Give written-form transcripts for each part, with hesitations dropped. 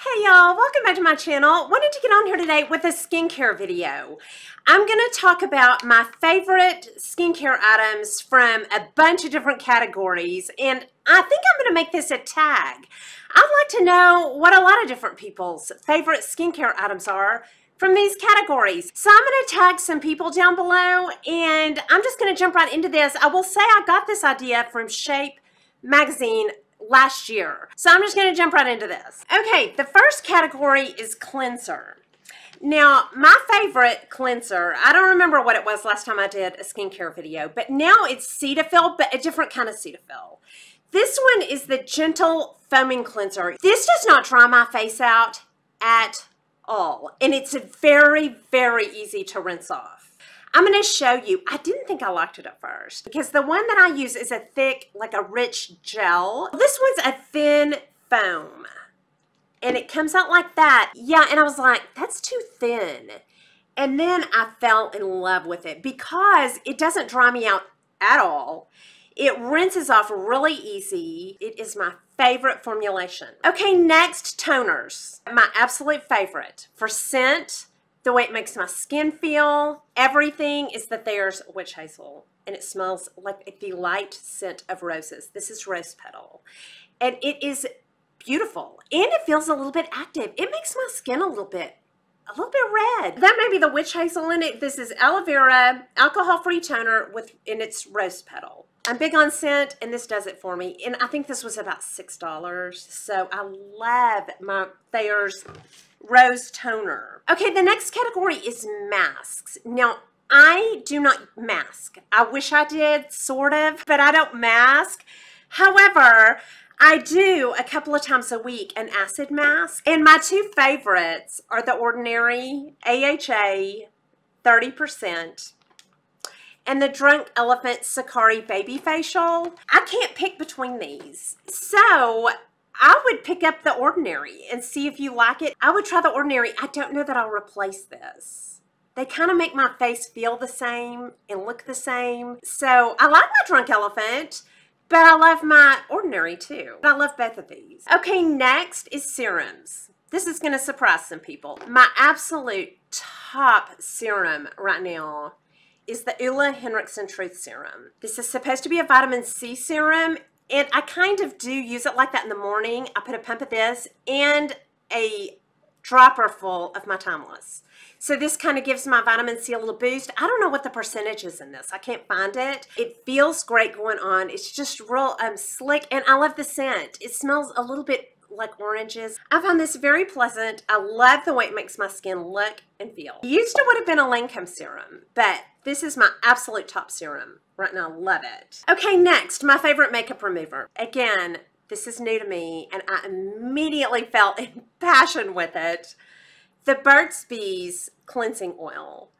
Hey y'all, welcome back to my channel. Wanted to get on here today with a skincare video. I'm going to talk about my favorite skincare items from a bunch of different categories, and I think I'm going to make this a tag. I'd like to know what a lot of different people's favorite skincare items are from these categories. So I'm going to tag some people down below, and I'm just going to jump right into this. I will say I got this idea from Shape magazine last year. So I'm just going to jump right into this. Okay, the first category is cleanser. Now, my favorite cleanser, I don't remember what it was last time I did a skincare video, but now it's Cetaphil, but a different kind of Cetaphil. This one is the Gentle Foaming Cleanser. This does not dry my face out at all, and it's very, very easy to rinse off. I'm going to show you. I didn't think I liked it at first because the one that I use is a thick, like a rich gel. This one's a thin foam and it comes out like that. Yeah, and I was like, that's too thin. And then I fell in love with it because it doesn't dry me out at all. It rinses off really easy. It is my favorite formulation. Okay, next, toners. My absolute favorite. For scent, the way it makes my skin feel, everything is that there's witch hazel, and it smells like the light scent of roses. This is rose petal, and it is beautiful, and it feels a little bit active. It makes my skin a little bit red. That may be the witch hazel in it. This is aloe vera, alcohol-free toner and it's rose petal. I'm big on scent, and this does it for me, and I think this was about $6, so I love my Thayer's Rose Toner. Okay, the next category is masks. Now, I do not mask. I wish I did, sort of, but I don't mask. However, I do a couple of times a week an acid mask, and my two favorites are the Ordinary AHA 30% and the Drunk Elephant Sakari Baby Facial. I can't pick between these, so I would pick up the Ordinary and see if you like it. I would try the Ordinary. I don't know that I'll replace this. They kind of make my face feel the same and look the same. So I like my Drunk Elephant, but I love my Ordinary too. I love both of these. Okay, next is serums. This is going to surprise some people. My absolute top serum right now is the Ole Henriksen Truth Serum. This is supposed to be a vitamin C serum, and I kind of do use it like that in the morning. I put a pump of this and a dropper full of my Timeless. So this kind of gives my vitamin C a little boost. I don't know what the percentage is in this. I can't find it. It feels great going on. It's just real slick, and I love the scent. It smells a little bit like oranges. I find this very pleasant. I love the way it makes my skin look and feel. It used to would have been a Lancome serum, but this is my absolute top serum right now. Love it. Okay, next, my favorite makeup remover. Again, this is new to me, and I immediately fell in passion with it. The Burt's Bees Cleansing Oil.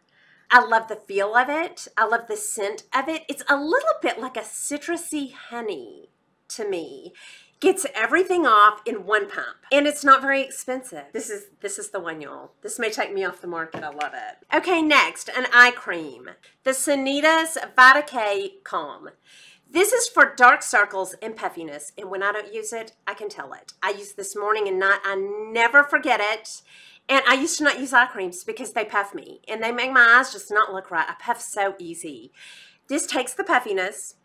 I love the feel of it. I love the scent of it. It's a little bit like a citrusy honey to me. Gets everything off in one pump, and it's not very expensive. This is the one, y'all. This may take me off the market. I love it. Okay, next, an eye cream. The Sanitas Vita K Calm. This is for dark circles and puffiness, and when I don't use it, I can tell it. I use this morning and night. I never forget it. And I used to not use eye creams because they puff me, and they make my eyes just not look right. I puff so easy. This takes the puffiness.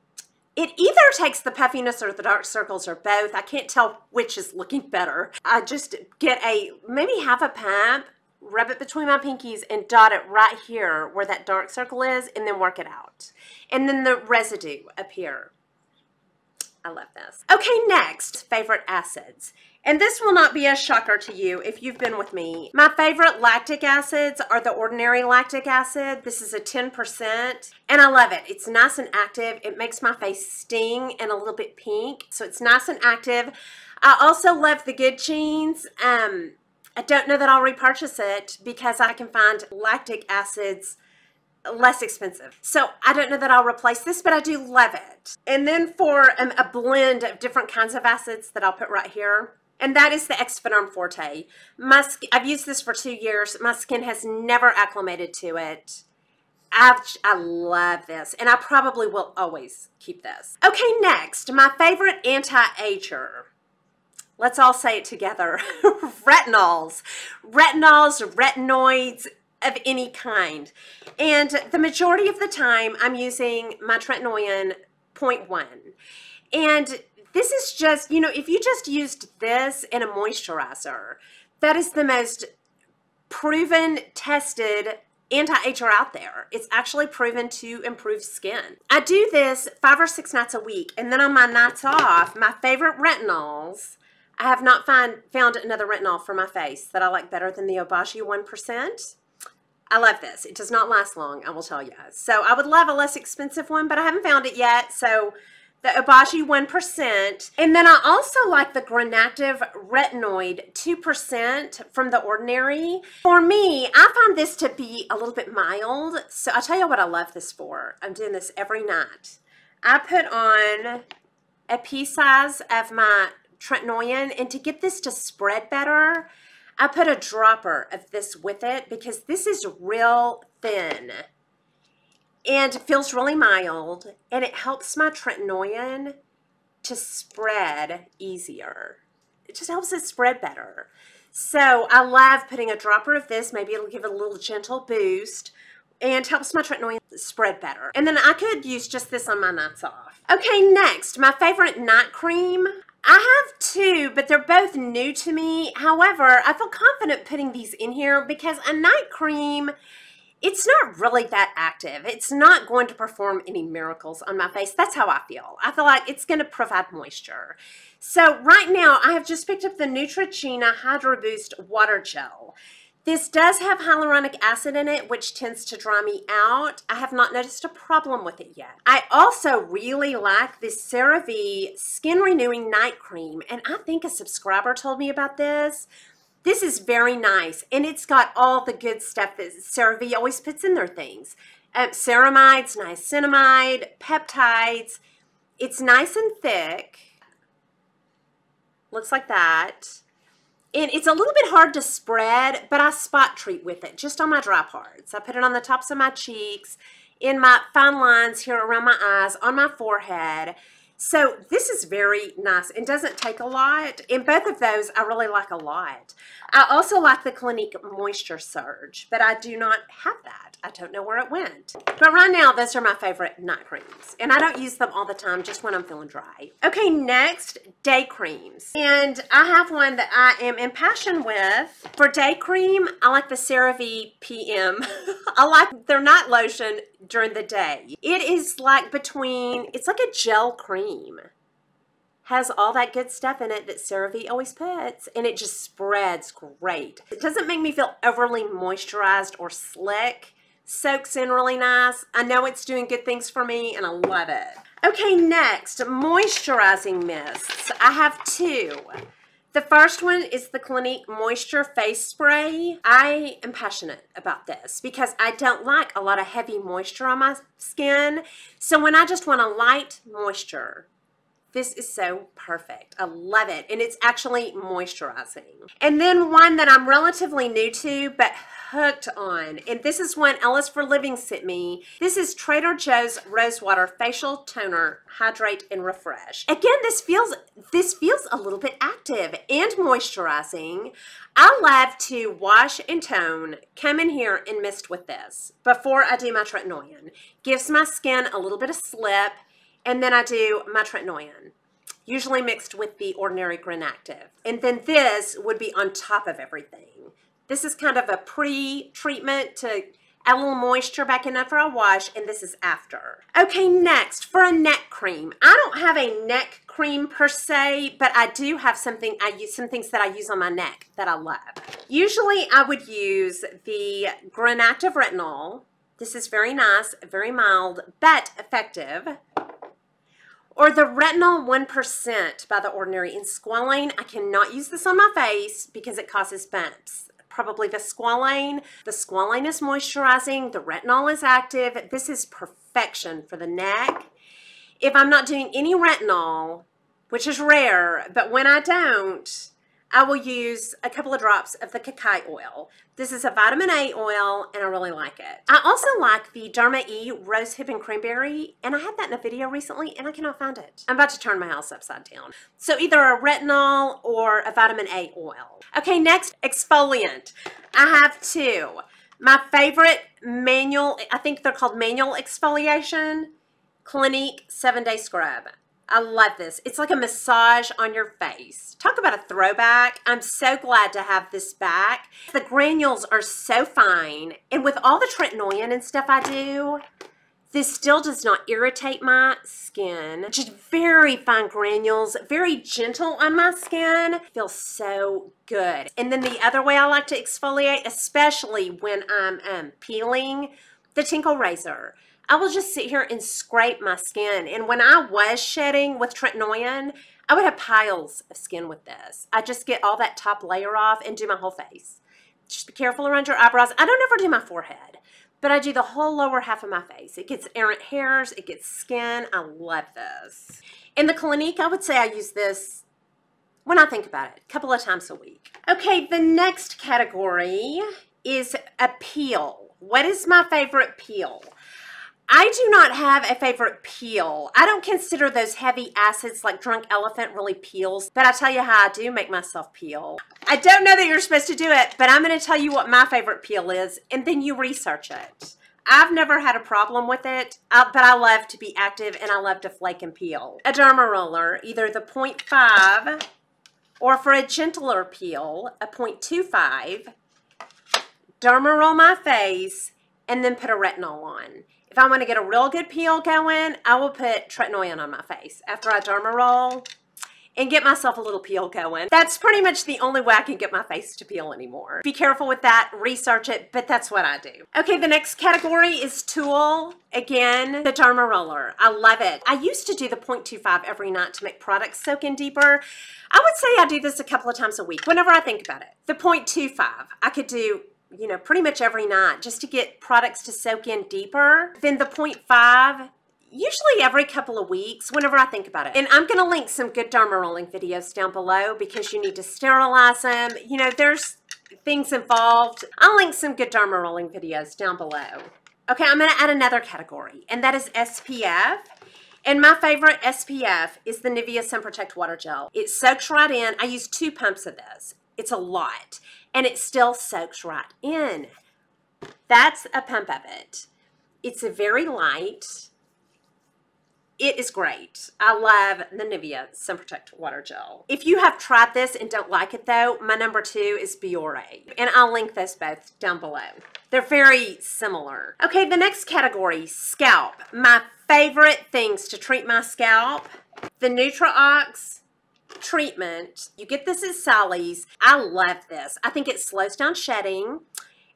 It either takes the puffiness or the dark circles or both. I can't tell which is looking better. I just get maybe half a pump, rub it between my pinkies, and dot it right here where that dark circle is, and then work it out. And then the residue up here. I love this. Okay, next, favorite acids. And this will not be a shocker to you if you've been with me. My favorite lactic acids are the Ordinary lactic acid. This is a 10%, and I love it. It's nice and active. It makes my face sting and a little bit pink, so it's nice and active. I also love the Good Genes. I don't know that I'll repurchase it because I can find lactic acids less expensive. So I don't know that I'll replace this, but I do love it. And then for a blend of different kinds of acids that I'll put right here, and that is the Exfoliator Forte. I've used this for 2 years. My skin has never acclimated to it. I love this, and I probably will always keep this. Okay, next, my favorite Anti-Ager. Let's all say it together. Retinols. Retinols, retinoids of any kind. And the majority of the time, I'm using my tretinoin 0.1. And this is just, you know, if you just used this in a moisturizer, that is the most proven, tested anti-ager out there. It's actually proven to improve skin. I do this 5 or 6 nights a week, and then on my nights off, my favorite retinols, I have not found another retinol for my face that I like better than the Obagi 1%. I love this. It does not last long, I will tell you. So I would love a less expensive one, but I haven't found it yet. So the Obagi 1%. And then I also like the Granactive Retinoid 2% from The Ordinary. For me, I find this to be a little bit mild. So I'll tell you what I love this for. I'm doing this every night. I put on a pea size of my tretinoin, and to get this to spread better, I put a dropper of this with it because this is real thin. And it feels really mild, and it helps my tretinoin to spread easier. It just helps it spread better. So I love putting a dropper of this. Maybe it'll give it a little gentle boost and helps my tretinoin spread better. And then I could use just this on my nights off. Okay, next, my favorite night cream. I have 2, but they're both new to me. However, I feel confident putting these in here because a night cream, it's not really that active. It's not going to perform any miracles on my face. That's how I feel. I feel like it's going to provide moisture. So right now, I have just picked up the Neutrogena Hydro Boost Water Gel. This does have hyaluronic acid in it, which tends to dry me out. I have not noticed a problem with it yet. I also really like this CeraVe Skin Renewing Night Cream, and I think a subscriber told me about this. This is very nice, and it's got all the good stuff that CeraVe always puts in their things. Ceramides, niacinamide, peptides. It's nice and thick. Looks like that. And it's a little bit hard to spread, but I spot treat with it, just on my dry parts. I put it on the tops of my cheeks, in my fine lines here around my eyes, on my forehead. So this is very nice and doesn't take a lot. And both of those I really like a lot. I also like the Clinique Moisture Surge, but I do not have that. I don't know where it went. But right now, those are my favorite night creams. And I don't use them all the time, just when I'm feeling dry. Okay, next, day creams. And I have one that I am impassioned with. For day cream, I like the CeraVe PM. I like their night lotion during the day. It is like it's like a gel cream. Has all that good stuff in it that CeraVe always puts, and it just spreads great. It doesn't make me feel overly moisturized or slick. Soaks in really nice. I know it's doing good things for me, and I love it. Okay, next, Moisturizing Mists. I have 2. The first one is the Clinique Moisture Face Spray. I am passionate about this because I don't like a lot of heavy moisture on my skin. So when I just want a light moisture, this is so perfect. I love it. And it's actually moisturizing. And then one that I'm relatively new to, but hooked on. And this is one Ellis for Living sent me. This is Trader Joe's Rosewater Facial Toner, Hydrate and Refresh. Again, this feels a little bit active and moisturizing. I love to wash and tone, come in here and mist with this before I do my tretinoin. Gives my skin a little bit of slip. And then I do my tretinoin, usually mixed with the Ordinary Granactive. And then this would be on top of everything. This is kind of a pre-treatment to add a little moisture back in after I wash, and this is after. Okay, next, for a neck cream. I don't have a neck cream per se, but I do have some things that I use on my neck that I love. Usually I would use the Granactive Retinol. This is very nice, very mild, but effective. Or the Retinol 1% by The Ordinary in Squalane. I cannot use this on my face because it causes bumps. Probably the Squalane. The Squalane is moisturizing. The Retinol is active. This is perfection for the neck. If I'm not doing any retinol, which is rare, but when I don't, I will use a couple of drops of the cacao oil. This is a vitamin A oil, and I really like it. I also like the Derma-E Rosehip and Cranberry, and I had that in a video recently, and I cannot find it. I'm about to turn my house upside down. So either a retinol or a vitamin A oil. Okay, next, exfoliant. I have two. My favorite manual, I think they're called manual exfoliation, Clinique 7-Day Scrub. I love this. It's like a massage on your face. Talk about a throwback. I'm so glad to have this back. The granules are so fine. And with all the tretinoin and stuff I do, this still does not irritate my skin. Just very fine granules, very gentle on my skin. Feels so good. And then the other way I like to exfoliate, especially when I'm peeling, the Tinkle razor. I will just sit here and scrape my skin. And when I was shedding with tretinoin, I would have piles of skin with this. I just get all that top layer off and do my whole face. Just be careful around your eyebrows. I don't ever do my forehead, but I do the whole lower half of my face. It gets errant hairs, it gets skin. I love this. In the Clinique, I would say I use this, when I think about it, a couple of times a week. Okay, the next category is a peel. What is my favorite peel? I do not have a favorite peel. I don't consider those heavy acids like Drunk Elephant really peels, but I'll tell you how I do make myself peel. I don't know that you're supposed to do it, but I'm going to tell you what my favorite peel is, and then you research it. I've never had a problem with it, but I love to be active and I love to flake and peel. A derma roller, either the 0.5 or for a gentler peel, a 0.25. Derma roll my face and then put a retinol on. If I want to get a real good peel going, I will put tretinoin on my face after I derma roll and get myself a little peel going. That's pretty much the only way I can get my face to peel anymore. Be careful with that, research it, but that's what I do. Okay, the next category is tool. Again, the derma roller. I love it. I used to do the 0.25 every night to make products soak in deeper. I would say I do this a couple of times a week whenever I think about it. The 0.25, I could do, you know, pretty much every night just to get products to soak in deeper. Then the 0.5, usually every couple of weeks whenever I think about it. And I'm going to link some good derma rolling videos down below because you need to sterilize them. You know, there's things involved. I'll link some good derma rolling videos down below. Okay, I'm going to add another category, and that is SPF. And my favorite SPF is the Nivea Sun Protect Water Gel. It soaks right in. I use 2 pumps of this. It's a lot. And it still soaks right in. That's a pump of it. It's a very light. It is great. I love the Nivea Sun Protect Water Gel. If you have tried this and don't like it though, my number 2 is Biore. And I'll link those both down below. They're very similar. Okay, the next category, scalp. My favorite things to treat my scalp, the NutriOx treatment. You get this at Sally's. I love this. I think it slows down shedding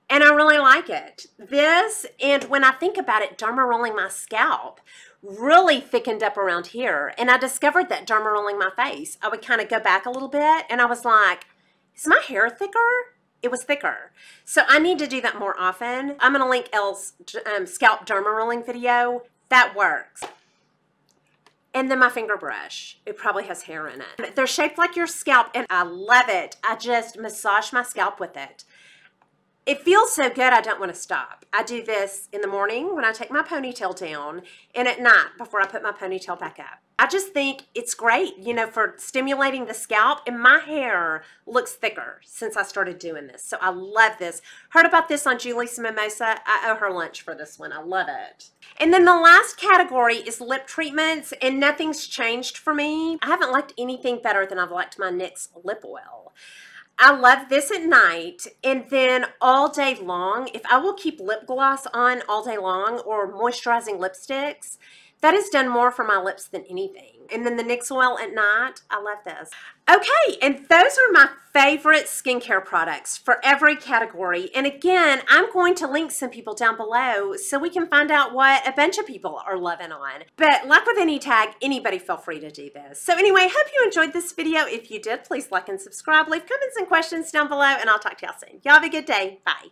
and I really like it. This, and when I think about it, derma rolling my scalp really thickened up around here, and I discovered that derma rolling my face, I would kind of go back a little bit and I was like, is my hair thicker? It was thicker. So I need to do that more often. I'm going to link Elle's scalp derma rolling video. That works. And then my finger brush. It probably has hair in it. They're shaped like your scalp, and I love it. I just massage my scalp with it. It feels so good, I don't want to stop. I do this in the morning when I take my ponytail down, and at night before I put my ponytail back up. I just think it's great, you know, for stimulating the scalp, and my hair looks thicker since I started doing this. So I love this. Heard about this on Julie's Mimosa. I owe her lunch for this one. I love it. And then the last category is lip treatments, and nothing's changed for me. I haven't liked anything better than I've liked my NYX lip oil. I love this at night, and then all day long, if I will keep lip gloss on all day long or moisturizing lipsticks, that has done more for my lips than anything. And then the NYX oil at night, I love this. Okay, and those are my favorite skincare products for every category. And again, I'm going to link some people down below so we can find out what a bunch of people are loving on. But like with any tag, anybody feel free to do this. So anyway, hope you enjoyed this video. If you did, please like and subscribe. Leave comments and questions down below, and I'll talk to y'all soon. Y'all have a good day. Bye.